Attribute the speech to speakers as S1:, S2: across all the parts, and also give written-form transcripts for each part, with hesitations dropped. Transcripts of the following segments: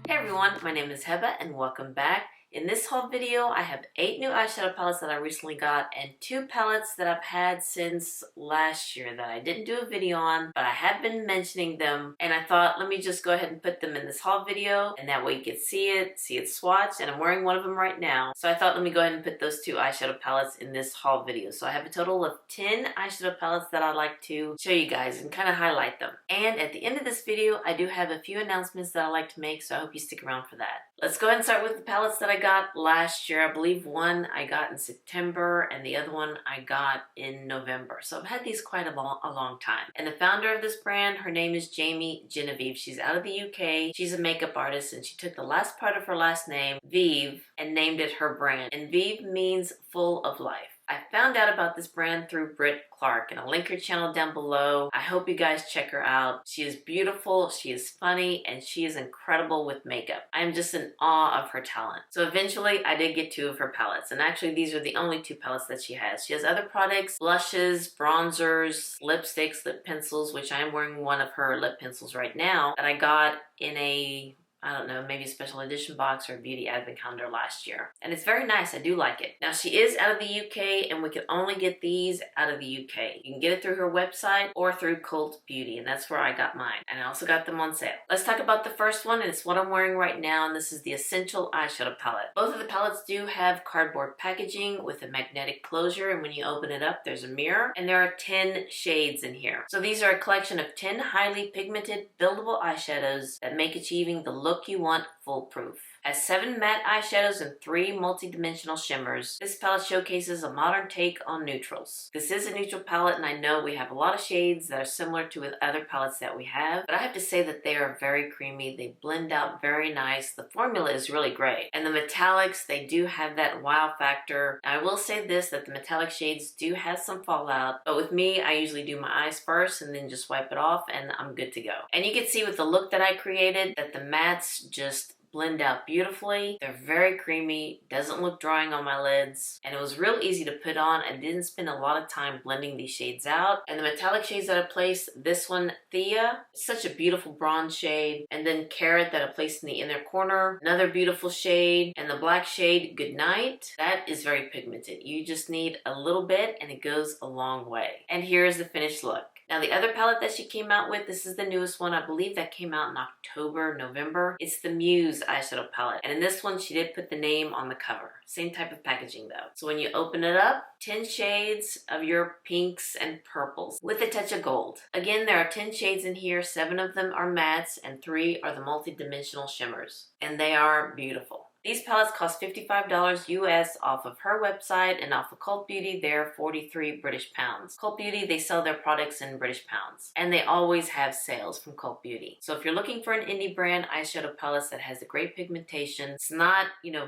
S1: Hey everyone, my name is Heba and welcome back. In this haul video, I have 8 new eyeshadow palettes that I recently got and 2 palettes that I've had since last year that I didn't do a video on, but I have been mentioning them and I thought let me just go ahead and put them in this haul video and that way you can see it swatched, and I'm wearing one of them right now. So I thought let me go ahead and put those 2 eyeshadow palettes in this haul video. So I have a total of 10 eyeshadow palettes that I'd like to show you guys and kind of highlight them. And at the end of this video, I do have a few announcements that I like to make, so I hope you stick around for that. Let's go ahead and start with the palettes that I got last year. I believe one I got in September and the other one I got in November. So I've had these quite a long time. And the founder of this brand, her name is Jamie Genevieve. She's out of the UK. She's a makeup artist and she took the last part of her last name, Vieve, and named it her brand. And Vieve means full of life. I found out about this brand through Britt Clark, and I'll link her channel down below. I hope you guys check her out. She is beautiful, she is funny, and she is incredible with makeup. I am just in awe of her talent. So eventually I did get 2 of her palettes, and actually these are the only 2 palettes that she has. She has other products, blushes, bronzers, lipsticks, lip pencils, which I am wearing one of her lip pencils right now that I got in a I don't know, maybe a special edition box or a beauty advent calendar last year. And it's very nice, I do like it. Now she is out of the UK and we can only get these out of the UK. You can get it through her website or through Cult Beauty, and that's where I got mine. And I also got them on sale. Let's talk about the first one, and it's what I'm wearing right now, and this is the Essential Eyeshadow Palette. Both of the palettes do have cardboard packaging with a magnetic closure, and when you open it up, there's a mirror, and there are 10 shades in here. So these are a collection of 10 highly pigmented, buildable eyeshadows that make achieving the look you want foolproof. As 7 matte eyeshadows and 3 multi-dimensional shimmers, this palette showcases a modern take on neutrals. This is a neutral palette, and I know we have a lot of shades that are similar to other palettes that we have, but I have to say that they are very creamy. They blend out very nice. The formula is really great. And the metallics, they do have that wow factor. I will say this, that the metallic shades do have some fallout, but with me, I usually do my eyes first and then just wipe it off and I'm good to go. And you can see with the look that I created that the mattes just blend out beautifully. They're very creamy, doesn't look drying on my lids, and it was real easy to put on. I didn't spend a lot of time blending these shades out. And the metallic shades that I placed, this one, Thea, such a beautiful bronze shade, and then Carrot that I placed in the inner corner, another beautiful shade, and the black shade, Goodnight, that is very pigmented. You just need a little bit and it goes a long way. And here's the finished look. Now the other palette that she came out with, this is the newest one. I believe that came out in October, November. It's the Muse eyeshadow palette. And in this one, she did put the name on the cover. Same type of packaging though. So when you open it up, 10 shades of your pinks and purples with a touch of gold. Again, there are 10 shades in here. 7 of them are mattes and 3 are the multi-dimensional shimmers. And they are beautiful. These palettes cost $55 US off of her website, and off of Cult Beauty, they're 43 British pounds. Cult Beauty, they sell their products in British pounds, and they always have sales from Cult Beauty. So if you're looking for an indie brand eyeshadow palette that has a great pigmentation, it's not,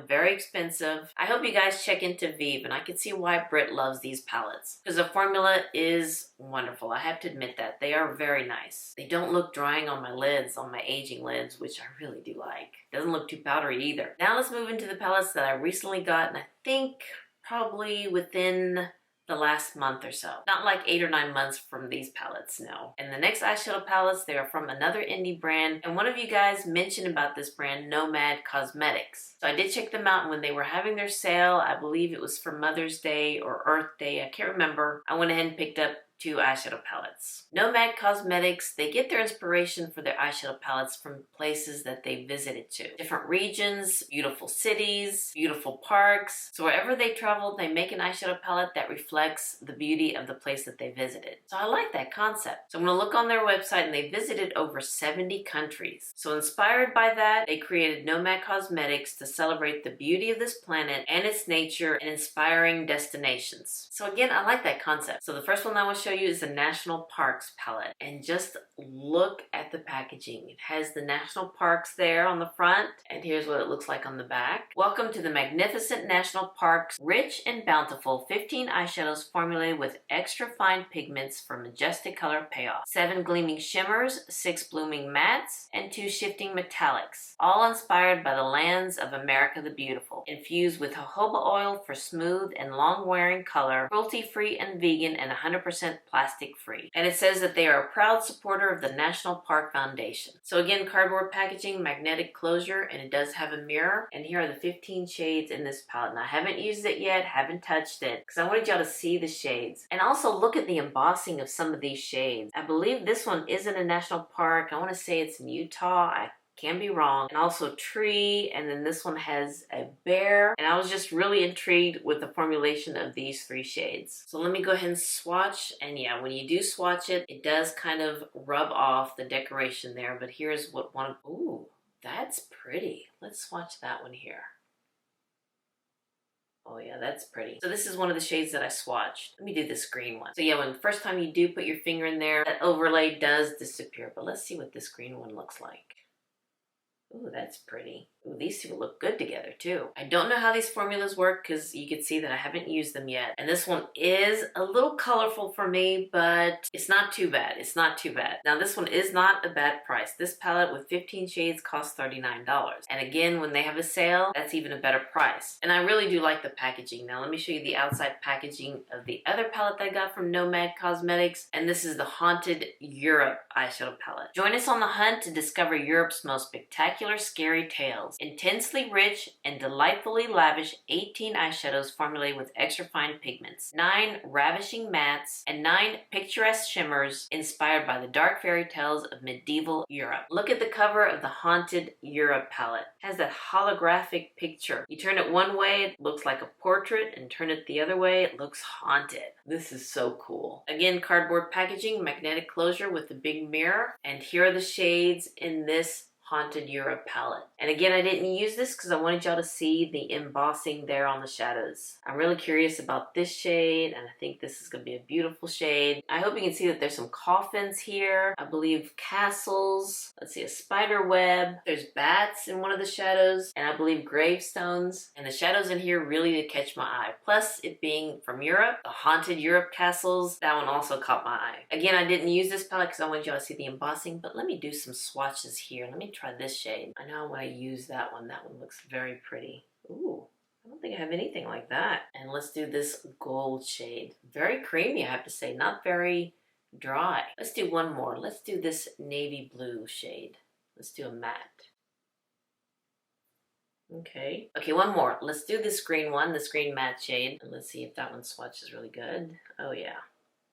S1: very expensive, I hope you guys check into Vieve, and I can see why Britt loves these palettes. Because the formula is wonderful. I have to admit that. They are very nice. They don't look drying on my lids, on my aging lids, which I really do like. Doesn't look too powdery either. Now let's move into the palettes that I recently got, and I think probably within the last month or so. Not like 8 or 9 months from these palettes, no. And the next eyeshadow palettes, they are from another indie brand, and one of you guys mentioned about this brand, Nomad Cosmetics. So I did check them out, and when they were having their sale, I believe it was for Mother's Day or Earth Day, I can't remember, I went ahead and picked up 2 eyeshadow palettes. Nomad Cosmetics, they get their inspiration for their eyeshadow palettes from places that they visited to. Different regions, beautiful cities, beautiful parks. So wherever they travel, they make an eyeshadow palette that reflects the beauty of the place that they visited. So I like that concept. So I'm gonna look on their website, and they visited over 70 countries. So inspired by that, they created Nomad Cosmetics to celebrate the beauty of this planet and its nature and inspiring destinations. So again, I like that concept. So the first one I want to show you is the National Parks palette, and just look at the packaging. It has the national parks there on the front, and here's what it looks like on the back. Welcome to the magnificent national parks, rich and bountiful 15 eyeshadows formulated with extra fine pigments for majestic color payoff, 7 gleaming shimmers, 6 blooming mattes, and 2 shifting metallics, all inspired by the lands of America the Beautiful, infused with jojoba oil for smooth and long wearing color, cruelty free and vegan, and 100% plastic free. And it says that they are a proud supporter of the national park Dark Foundation. So again, cardboard packaging, magnetic closure, and it does have a mirror. And here are the 15 shades in this palette. Now I haven't used it yet, haven't touched it, because I wanted y'all to see the shades. And also look at the embossing of some of these shades. I believe this one is in a national park. I want to say it's in Utah. I can be wrong. And also tree, and then this one has a bear. And I was just really intrigued with the formulation of these 3 shades. So let me go ahead and swatch. And yeah, when you do swatch it, it does kind of rub off the decoration there. But here's what one of, ooh, that's pretty. Let's swatch that one here. Oh yeah, that's pretty. So this is one of the shades that I swatched. Let me do this green one. So yeah, when the first time you do put your finger in there, that overlay does disappear. But let's see what this green one looks like. Ooh, that's pretty. Ooh, these two look good together too. I don't know how these formulas work because you can see that I haven't used them yet. And this one is a little colorful for me, but it's not too bad. It's not too bad. Now this one is not a bad price. This palette with 15 shades costs $39. And again, when they have a sale, that's even a better price. And I really do like the packaging. Now let me show you the outside packaging of the other palette that I got from Nomad Cosmetics. And this is the Haunted Europe eyeshadow palette. Join us on the hunt to discover Europe's most spectacular scary tales. Intensely rich and delightfully lavish 18 eyeshadows formulated with extra fine pigments, 9 ravishing mattes, and 9 picturesque shimmers inspired by the dark fairy tales of medieval Europe. Look at the cover of the Haunted Europe palette. It has that holographic picture. You turn it one way, it looks like a portrait, and turn it the other way, it looks haunted. This is so cool. Again, cardboard packaging, magnetic closure with the big mirror, and here are the shades in this Haunted Europe palette. And again, I didn't use this because I wanted y'all to see the embossing there on the shadows. I'm really curious about this shade, and I think this is going to be a beautiful shade. I hope you can see that there's some coffins here. I believe castles. Let's see, a spider web. There's bats in one of the shadows, and I believe gravestones. And the shadows in here really did catch my eye. Plus, it being from Europe, the Haunted Europe castles, that one also caught my eye. Again, I didn't use this palette because I wanted y'all to see the embossing, but let me do some swatches here. Let me try this shade. I know I want to use that one. That one looks very pretty. Ooh, I don't think I have anything like that. And let's do this gold shade. Very creamy, I have to say. Not very dry. Let's do one more. Let's do this navy blue shade. Let's do a matte. Okay. Okay, one more. Let's do this green one, this green matte shade. And let's see if that one swatches really good. Oh yeah.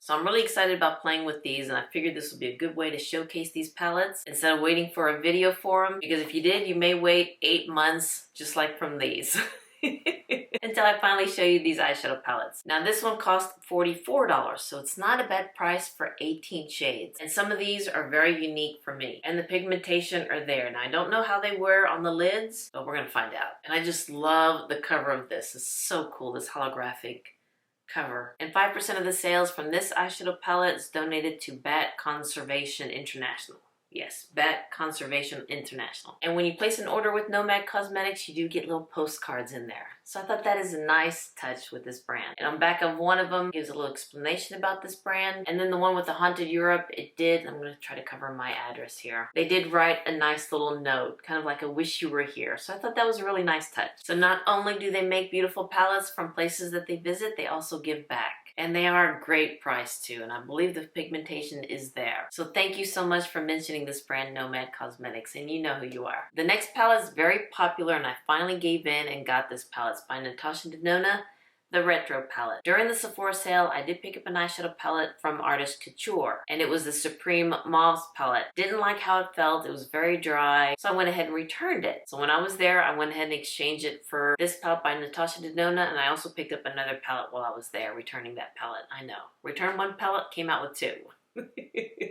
S1: So I'm really excited about playing with these, and I figured this would be a good way to showcase these palettes instead of waiting for a video for them, because if you did, you may wait 8 months just like from these until I finally show you these eyeshadow palettes. Now this one cost $44, so it's not a bad price for 18 shades. And some of these are very unique for me, and the pigmentation are there. Now I don't know how they wear on the lids, but we're gonna find out. And I just love the cover of this. It's so cool, this holographic cover. And 5% of the sales from this eyeshadow palette is donated to Bat Conservation International. Yes, Bat Conservation International. And when you place an order with Nomad Cosmetics, you do get little postcards in there. So I thought that is a nice touch with this brand. And on back of one of them gives a little explanation about this brand. And then the one with the Haunted Europe, it did, I'm going to try to cover my address here. They did write a nice little note, kind of like a wish you were here. So I thought that was a really nice touch. So not only do they make beautiful palettes from places that they visit, they also give back. And they are a great price too, and I believe the pigmentation is there. So thank you so much for mentioning this brand, Nomad Cosmetics, and you know who you are. The next palette is very popular, and I finally gave in and got this palette. It's by Natasha Denona, the Retro palette. During the Sephora sale, I did pick up an eyeshadow palette from Artist Couture, and it was the Supreme Mauves palette. Didn't like how it felt. It was very dry, so I went ahead and returned it. So when I was there, I went ahead and exchanged it for this palette by Natasha Denona, and I also picked up another palette while I was there, returning that palette. I know. Returned one palette, came out with 2.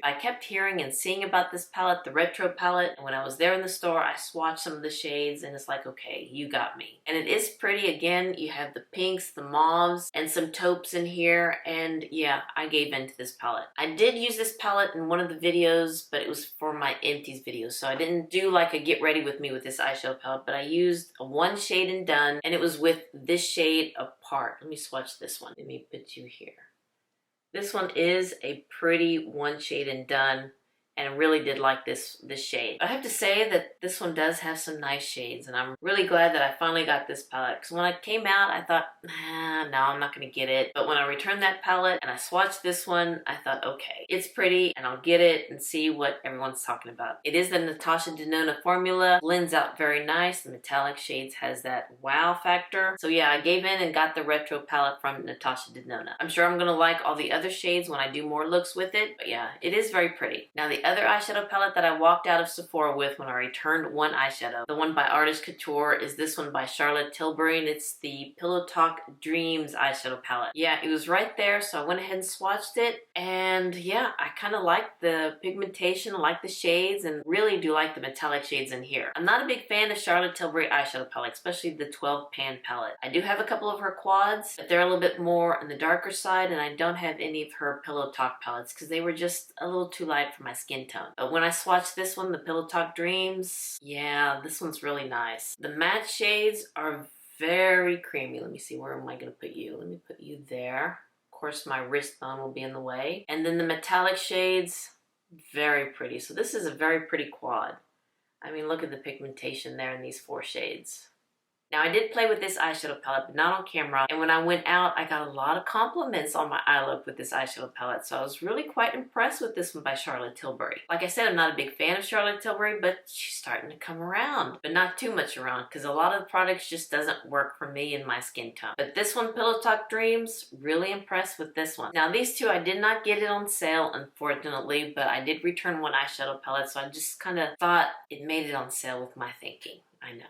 S1: I kept hearing and seeing about this palette, the Retro palette, and when I was there in the store, I swatched some of the shades, and it's like, okay, you got me. And it is pretty. Again, you have the pinks, the mauves, and some taupes in here, and yeah, I gave in to this palette. I did use this palette in one of the videos, but it was for my empties video, so I didn't do like a get ready with me with this eyeshadow palette, but I used a 1 shade and done, and it was with this shade apart. Let me swatch this one. Let me put you here. This one is a pretty 1 shade and done, and really did like this shade. I have to say that this one does have some nice shades, and I'm really glad that I finally got this palette, because when it came out I thought, no, I'm not gonna get it. But when I returned that palette and I swatched this one, I thought, okay, it's pretty and I'll get it and see what everyone's talking about. It is the Natasha Denona formula, blends out very nice. The metallic shades has that wow factor. So yeah, I gave in and got the retro palette from Natasha Denona. I'm sure I'm gonna like all the other shades when I do more looks with it, but yeah, it is very pretty. Now the other eyeshadow palette that I walked out of Sephora with when I returned one eyeshadow, the one by Artist Couture, is this one by Charlotte Tilbury, and it's the Pillow Talk Dreams eyeshadow palette. Yeah, it was right there, so I went ahead and swatched it, and yeah, I kind of like the pigmentation, I like the shades, and really do like the metallic shades in here. I'm not a big fan of Charlotte Tilbury eyeshadow palette, especially the 12 pan palette. I do have a couple of her quads, but they're a little bit more on the darker side, and I don't have any of her Pillow Talk palettes because they were just a little too light for my skin tone. But when I swatched this one, the Pillow Talk Dreams, yeah, this one's really nice. The matte shades are very creamy. Let me see, where am I going to put you? Let me put you there. Of course, my wrist bone will be in the way. And then the metallic shades, very pretty. So this is a very pretty quad. I mean, look at the pigmentation there in these 4 shades. Now, I did play with this eyeshadow palette, but not on camera. And when I went out, I got a lot of compliments on my eye look with this eyeshadow palette. So I was really quite impressed with this one by Charlotte Tilbury. Like I said, I'm not a big fan of Charlotte Tilbury, but she's starting to come around. But not too much around, because a lot of the products just doesn't work for me and my skin tone. But this one, Pillow Talk Dreams, really impressed with this one. Now, these two, I did not get it on sale, unfortunately, but I did return one eyeshadow palette, so I just kind of thought it made it on sale with my thinking. I know.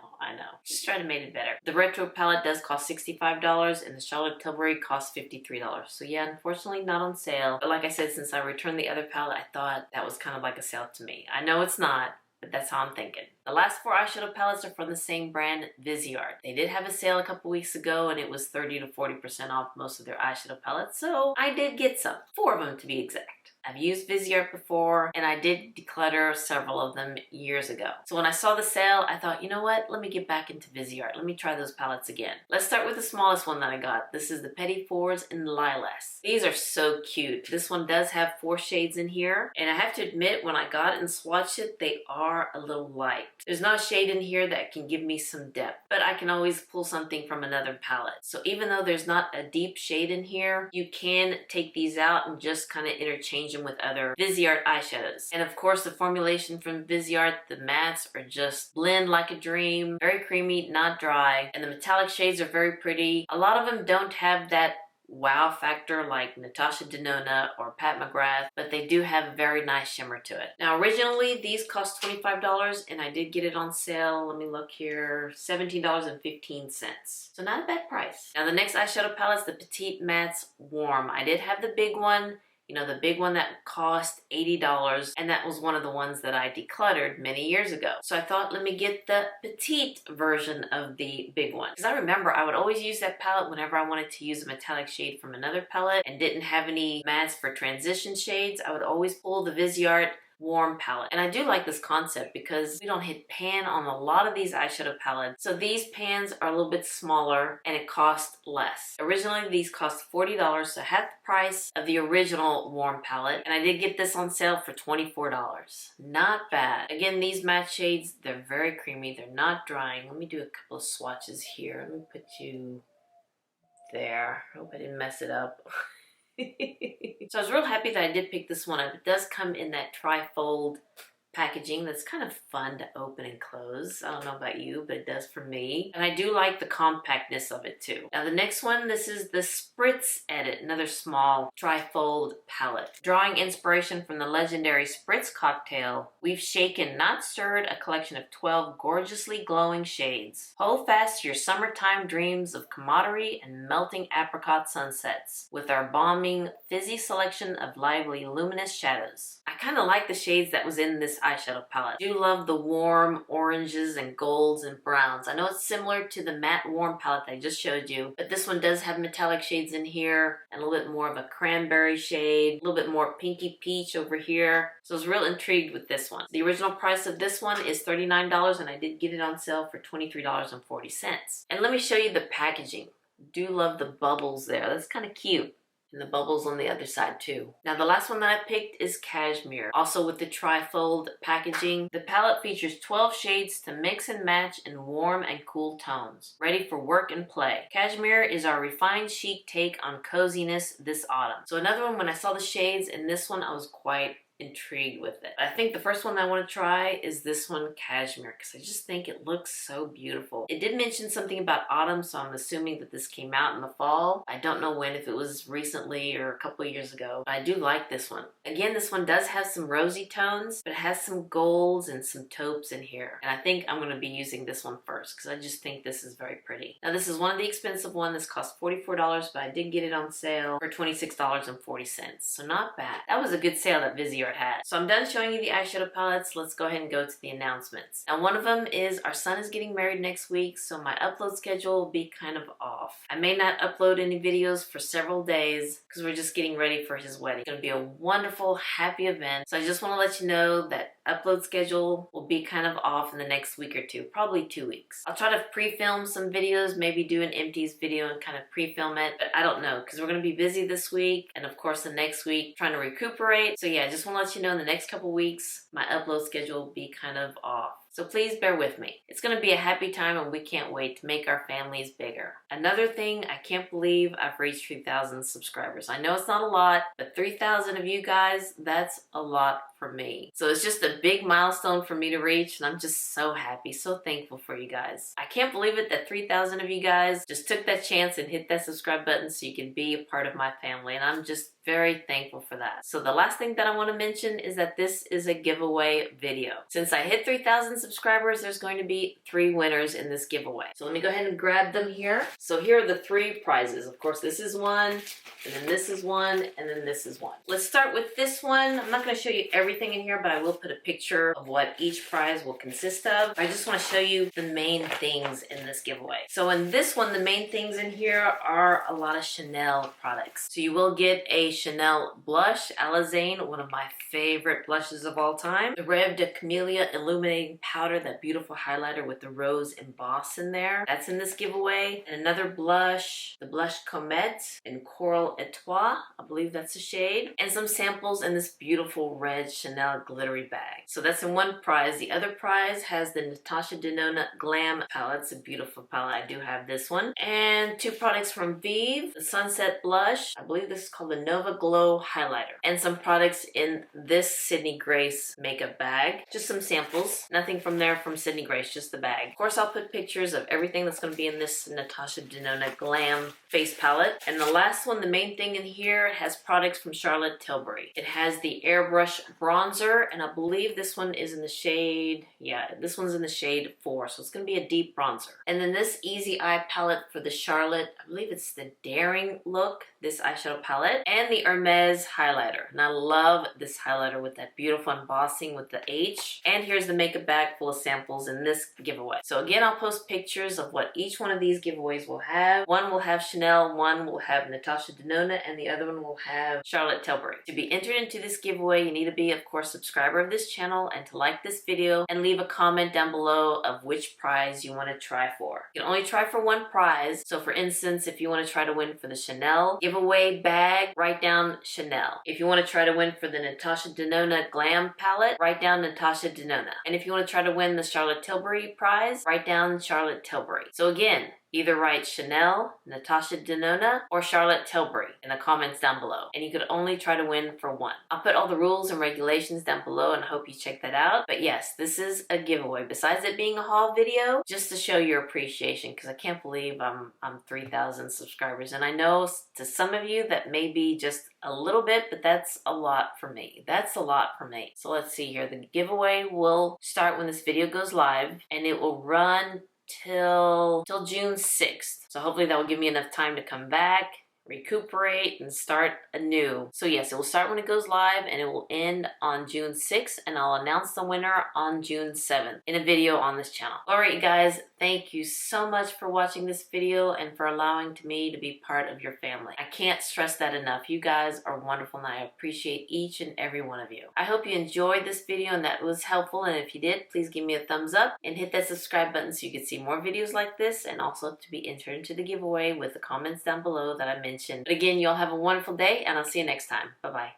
S1: Just try to make it better. The retro palette does cost $65 and the Charlotte Tilbury costs $53. So yeah, unfortunately not on sale. But like I said, since I returned the other palette, I thought that was kind of like a sale to me. I know it's not, but that's how I'm thinking. The last 4 eyeshadow palettes are from the same brand, Viseart. They did have a sale a couple weeks ago and it was 30 to 40% off most of their eyeshadow palettes. So I did get some, 4 of them to be exact. I've used Viseart before, and I did declutter several of them years ago. So when I saw the sale, I thought, you know what? Let me get back into Viseart. Let me try those palettes again. Let's start with the smallest one that I got. This is the Petit Fours in Lilas. These are so cute. This one does have 4 shades in here, and I have to admit, when I got it and swatched it, they are a little light. There's not a shade in here that can give me some depth, but I can always pull something from another palette. So even though there's not a deep shade in here, you can take these out and just kind of interchange them with other Viseart eyeshadows. And of course, the formulation from Viseart, the mattes are just blend like a dream, very creamy, not dry, and the metallic shades are very pretty. A lot of them don't have that wow factor like Natasha Denona or Pat McGrath, but they do have a very nice shimmer to it. Now, originally these cost $25 and I did get it on sale. Let me look here, $17.15. So not a bad price. Now the next eyeshadow palette is the Petite Mattes Warm. I did have the big one. You know, the big one that cost $80, and that was one of the ones that I decluttered many years ago. So I thought, let me get the petite version of the big one. Because I remember I would always use that palette whenever I wanted to use a metallic shade from another palette and didn't have any mattes for transition shades. I would always pull the Viseart Warm palette. And I do like this concept because we don't hit pan on a lot of these eyeshadow palettes. So these pans are a little bit smaller and it costs less. Originally these cost $40, so half the price of the original Warm palette. And I did get this on sale for $24. Not bad. Again, these matte shades, they're very creamy. They're not drying. Let me do a couple of swatches here. Let me put you there. Hope I didn't mess it up. So I was real happy that I did pick this one up. It does come in that tri-fold packaging that's kind of fun to open and close. I don't know about you, but it does for me. And I do like the compactness of it too. Now the next one, this is the Spritz Edit, another small tri-fold palette. Drawing inspiration from the legendary Spritz cocktail, we've shaken, not stirred, a collection of 12 gorgeously glowing shades. Hold fast to your summertime dreams of camaraderie and melting apricot sunsets with our balming, fizzy selection of lively, luminous shadows. I kind of like the shades that was in this eyeshadow palette. I do love the warm oranges and golds and browns. I know it's similar to the matte warm palette that I just showed you, but this one does have metallic shades in here and a little bit more of a cranberry shade, a little bit more pinky peach over here. So I was real intrigued with this one. The original price of this one is $39 and I did get it on sale for $23.40. And let me show you the packaging. Do love the bubbles there. That's kind of cute. And the bubbles on the other side too. Now the last one that I picked is Cashmere, also with the trifold packaging. The palette features 12 shades to mix and match in warm and cool tones, ready for work and play. Cashmere is our refined chic take on coziness this autumn. So another one, when I saw the shades in this one, I was quite intrigued with it. I think the first one I want to try is this one, Cashmere, because I just think it looks so beautiful. It did mention something about autumn, so I'm assuming that this came out in the fall. I don't know when, if it was recently or a couple of years ago, but I do like this one. Again, this one does have some rosy tones, but it has some golds and some taupes in here. And I think I'm going to be using this one first because I just think this is very pretty. Now this is one of the expensive ones. This cost $44, but I did get it on sale for $26.40. So not bad. That was a good sale that Viseart had. So I'm done showing you the eyeshadow palettes. Let's go ahead and go to the announcements. Now one of them is our son is getting married next week, so my upload schedule will be kind of off. I may not upload any videos for several days because we're just getting ready for his wedding. It's going to be a wonderful, happy event. So I just want to let you know that upload schedule will be kind of off in the next week or two, probably 2 weeks. I'll try to pre-film some videos, maybe do an empties video and kind of pre-film it, but I don't know because we're going to be busy this week and of course the next week trying to recuperate. So yeah, I just want to let you know in the next couple weeks my upload schedule will be kind of off. So please bear with me. It's going to be a happy time and we can't wait to make our families bigger. Another thing, I can't believe I've reached 3,000 subscribers. I know it's not a lot, but 3,000 of you guys, that's a lot for me. So it's just a big milestone for me to reach and I'm just so happy, so thankful for you guys. I can't believe it that 3,000 of you guys just took that chance and hit that subscribe button so you can be a part of my family, and I'm just very thankful for that. So the last thing that I want to mention is that this is a giveaway video. Since I hit 3,000 subscribers, there's going to be 3 winners in this giveaway. So let me go ahead and grab them here. So here are the 3 prizes. Of course, this is one, and then this is one, and then this is one. Let's start with this one. I'm not going to show you everything in here, but I will put a picture of what each prize will consist of. I just want to show you the main things in this giveaway. So in this one, the main things in here are a lot of Chanel products. So you will get a Chanel blush, Alizane, one of my favorite blushes of all time. The Rêve de Camellia Illuminating Powder, that beautiful highlighter with the rose emboss in there. That's in this giveaway. And another blush, the blush Comète in Coral Etoile. I believe that's a shade. And some samples in this beautiful red Chanel glittery bag. So that's in one prize. The other prize has the Natasha Denona Glam palette. It's a beautiful palette. I do have this one. And 2 products from Vieve, the Sunset Blush. I believe this is called the Nova Glow highlighter, and some products in this Sydney Grace makeup bag. Just some samples, nothing from there from Sydney Grace, just the bag. Of course, I'll put pictures of everything that's going to be in this Natasha Denona Glam face palette. And the last one, the main thing in here, has products from Charlotte Tilbury. It has the Airbrush bronzer, and I believe this one is in the shade, yeah, this one's in the shade 4, so it's going to be a deep bronzer. And then this Easy Eye palette for the Charlotte, I believe it's the Daring look, this eyeshadow palette, and the Hermes highlighter. And I love this highlighter with that beautiful embossing with the H. And here's the makeup bag full of samples in this giveaway. So again, I'll post pictures of what each one of these giveaways will have. One will have Chanel, one will have Natasha Denona, and the other one will have Charlotte Tilbury. To be entered into this giveaway, you need to be, of course, a subscriber of this channel and to like this video and leave a comment down below of which prize you want to try for. You can only try for one prize. So for instance, if you want to try to win for the Chanel giveaway bag, write down Chanel. If you want to try to win for the Natasha Denona Glam palette, write down Natasha Denona. And if you want to try to win the Charlotte Tilbury prize, write down Charlotte Tilbury. So again, either write Chanel, Natasha Denona, or Charlotte Tilbury in the comments down below. And you could only try to win for one. I'll put all the rules and regulations down below and I hope you check that out. But yes, this is a giveaway. Besides it being a haul video, just to show your appreciation, because I can't believe I'm 3,000 subscribers. And I know to some of you that may be just a little bit, but that's a lot for me. That's a lot for me. So let's see here. The giveaway will start when this video goes live and it will run till June 6th. So hopefully that will give me enough time to come back, recuperate, and start anew. So yes, it will start when it goes live and it will end on June 6th, and I'll announce the winner on June 7th in a video on this channel. Alright you guys, thank you so much for watching this video and for allowing me to be part of your family. I can't stress that enough. You guys are wonderful and I appreciate each and every one of you. I hope you enjoyed this video and that was helpful, and if you did, please give me a thumbs up and hit that subscribe button so you can see more videos like this, and also to be entered into the giveaway with the comments down below that I mentioned mentioned. But again, y'all have a wonderful day, and I'll see you next time. Bye-bye.